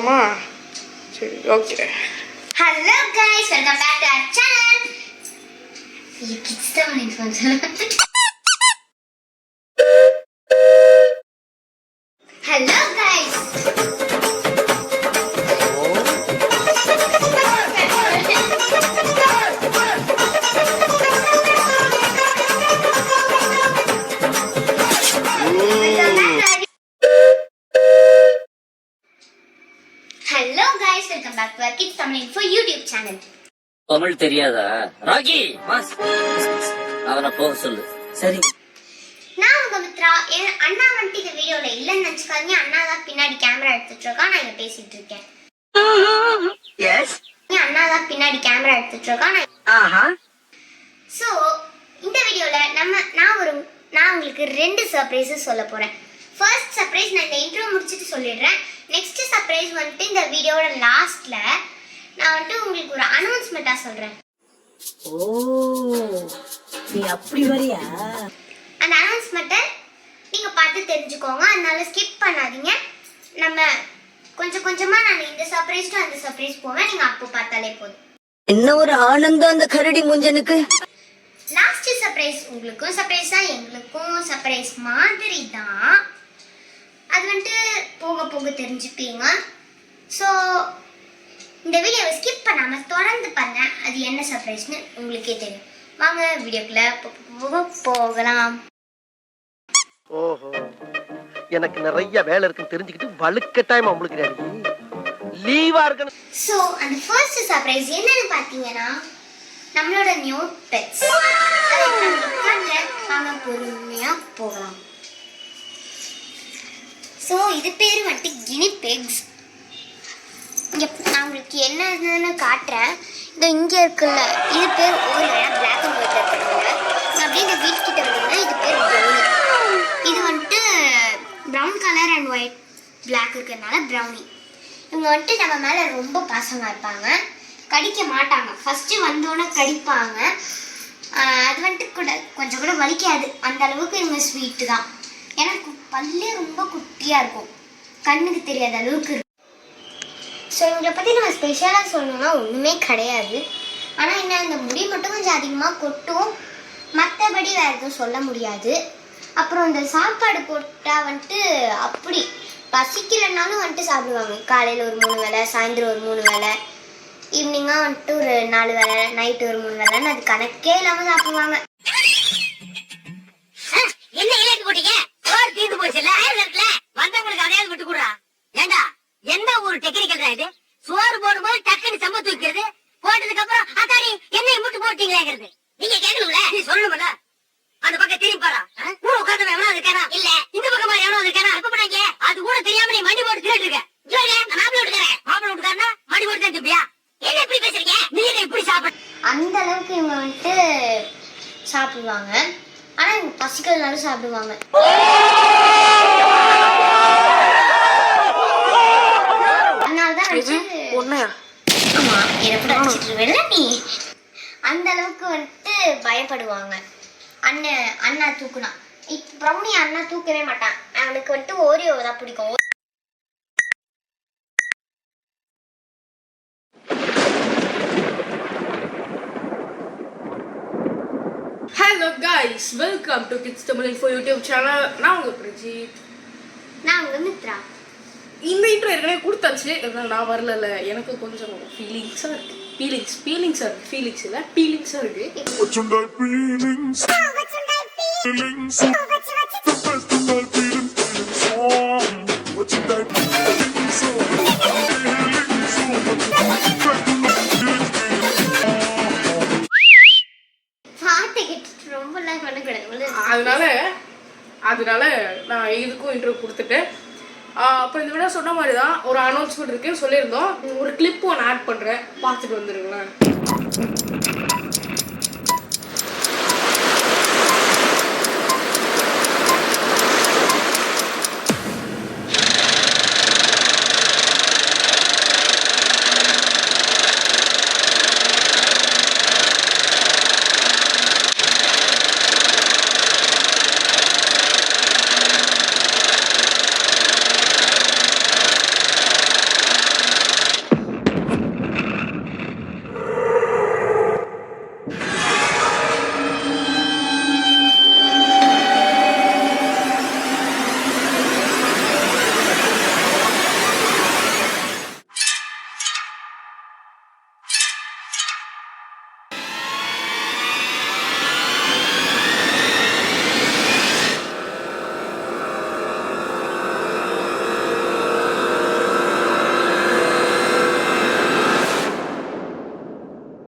போகலாமா? சரி, okay. Hello guys, welcome back to our channel. Kids Tamil function. Hello guys. Hello guys, welcome back to kids Tamil info YouTube channel. Tamil தெரியாதா ராகி? Mass அவனை போக சொல்லு. சரி, நான் உங்க மித்ரா. அண்ணா வந்துட்டு இந்த வீடியோல இல்லைன்னு நினைச்சுக்காதீங்க. அண்ணா தான் பின்னாடி கேமரா எடுத்துட்டு இருக்கா, நான் இங்க பேசிட்டு இருக்கேன். அண்ணா தான் பின்னாடி கேமரா எடுத்துட்டு இருக்கா. சோ இந்த வீடியோல நான் உங்களுக்கு 2 சர்ப்ரைஸஸ் சொல்ல போறேன். ஃபர்ஸ்ட் சர்ப்ரைஸ் நான் இந்த இன்ட்ரோ முடிச்சிட்டு சொல்லிடுறேன். நெக்ஸ்ட் சர்ப்ரைஸ் வந்துட்டு இந்த வீடியோட லாஸ்ட்ல நான் வந்துட்டு உங்களுக்கு ஒரு அனௌன்ஸ்மெண்டா சொல்றேன். ஓ, நீ அப்படி வரியா? அந்த அனௌன்ஸ்மெண்ட்டை நீங்க பார்த்து தெரிஞ்சுக்கோங்க. அதனால ஸ்கிப் பண்ணாதீங்க. நம்ம கொஞ்சம் கொஞ்சமா நான் இந்த சர்ப்ரைஸ் டு அந்த சர்ப்ரைஸ் போவேன். நீங்க அப்போ பார்த்தாலே போதும். என்ன ஒரு ஆனந்தம் அந்த கரடி முஞ்சனுக்கு. லாஸ்ட் சர்ப்ரைஸ் உங்களுக்கும் சர்ப்ரைஸ் தான், எங்களுக்கும் சர்ப்ரைஸ் மாதிரி தான். அது வந்துட்டு போக போக தெரிஞ்சுப்பீங்க. ஸோ இந்த வீடியோவை ஸ்கிப் பண்ணாம தொடர்ந்து பாருங்க. அது என்ன சர்ப்ரைஸ்னு உங்களுக்கே தெரியும். வாங்க வீடியோக்குள்ள போகலாம். ஓஹோ, எனக்கு நிறைய வேலை இருக்குன்னு தெரிஞ்சுக்கிட்டு வலுக்கட்டாயமா உங்களுக்கு லீவா இருக்கணும். ஸோ அந்த ஃபர்ஸ்ட் சர்ப்ரைஸ் என்னன்னு பார்த்தீங்கன்னா நம்மளோட நியூ பெட்ஸ். வாங்க பொறுமையா போகலாம். ஸோ இது பேர் வந்துட்டு கினி பிக்ஸ். இங்கே நான் உங்களுக்கு என்னன்னு காட்டுறேன். இதோ இங்கே இருக்குல்ல, இது பேர் ஓரியா பிளாக் அண்ட் ஒயிட்ல இருக்கிறதுல. அப்படியே இந்த வீட்டுக்கிட்ட வந்தீங்கன்னா இது பேர் ப்ரௌனி. இது வந்துட்டு brown colour and white black இருக்கிறதுனால ப்ரௌனி. இவங்க வந்துட்டு நம்ம மேலே ரொம்ப பாசமாக இருப்பாங்க. கடிக்க மாட்டாங்க. ஃபஸ்ட்டு வந்தோடனே கடிப்பாங்க. அது வந்துட்டு கூட கொஞ்சம் கூட வலிக்காது. அந்த அளவுக்கு இவங்க ஸ்வீட்டு தான். எனக்கு பல்லே ரொம்ப குட்டியாக இருக்கும், கண்ணுக்கு தெரியாத அளவுக்கு இருக்கும். ஸோ இவங்களை பற்றி நம்ம ஸ்பெஷலாக சொல்லணும்னா ஒன்றுமே கிடையாது. ஆனால் என்ன, இந்த முடி மட்டும் கொஞ்சம் அதிகமாக கொட்டும், மற்றபடி வேறு எதுவும் சொல்ல முடியாது. அப்புறம் இந்த சாப்பாடு போட்டால் வந்துட்டு அப்படி பசிக்கலைன்னாலும் வந்துட்டு சாப்பிடுவாங்க. காலையில் ஒரு 3 வேளை, சாயந்தரம் ஒரு 3 வேளை, ஈவினிங்காக வந்துட்டு ஒரு 4 வேளை, நைட்டு ஒரு 3 வேளைன்னு அது கணக்கே இல்லாமல் சாப்பிடுவாங்க. என்ன இலைக்கு போட்டீங்க? சோறு தீர்ந்து போச்சுல்ல, வந்தவங்களுக்கு அதையாவது விட்டு கூடா. ஏண்டா, எந்த ஒரு டெக்னிக்கல் தான் இது? சோறு போடும்போது டக்குன்னு சம்ப தூக்கிறது, போட்டதுக்கு அப்புறம் அதாடி என்னைய முட்டு போட்டீங்களேங்கிறது. நீங்க கேட்கணும்ல, நீ சொல்லணும்ல. அந்த பக்கம் திரும்பி பாரா. கூட உட்கார்ந்து எவனோ இருக்கானா? இல்ல, இந்த பக்கமா எவனோ இருக்கானா? எப்ப பண்ணாங்க? அது கூட தெரியாம நீ மண்டி போட்டு திட்டு இருக்க. மாப்பிள விட்டுக்காரன், மாப்பிள விட்டுக்காரனா மண்டி போட்டு தான் திப்பியா? என்ன இப்படி பேசுறீங்க? நீங்க இப்படி சாப்பிட அந்த அளவுக்கு இவங்க வந்துட்டு சாப்பிடுவாங்க. ஆனா இவங்க பசிக்கிறதுனாலும் சாப்பிடுவாங்க. அதனாலதான் நீ அந்த அளவுக்கு வந்துட்டு பயப்படுவாங்க. அண்ணா தூக்குனா ப்ரௌனி அண்ணா தூக்கவே மாட்டான். அவனுக்கு வந்துட்டு ஓரியோ தான் பிடிக்கும். Hello guys, welcome to kids Tamil info YouTube channel. நான் உங்க பிரஜித். நான் உங்க மித்ரா. இந்த இன்ட்ரோ ஏற்கனவே கொடுத்தாச்சு, நான் வரல. எனக்கு கொஞ்சம் ஃபீலிங்ஸாக இருக்கு. ஃபீலிங்ஸாக இருக்கு. பாட்டை கேட்டு ரொம்பலாம் பண்ணக்கூடாது. அதனால நான் இதுக்கும் இன்ட்ரோ கொடுத்துட்டேன். அப்புறம் இந்த விட சொன்ன மாதிரி தான் ஒரு அனௌன்ஸ்மெண்ட் இருக்குன்னு சொல்லியிருந்தோம். ஒரு கிளிப் ஒன்று ஆட் பண்ணுறேன், பார்த்துட்டு வந்துருங்களேன்.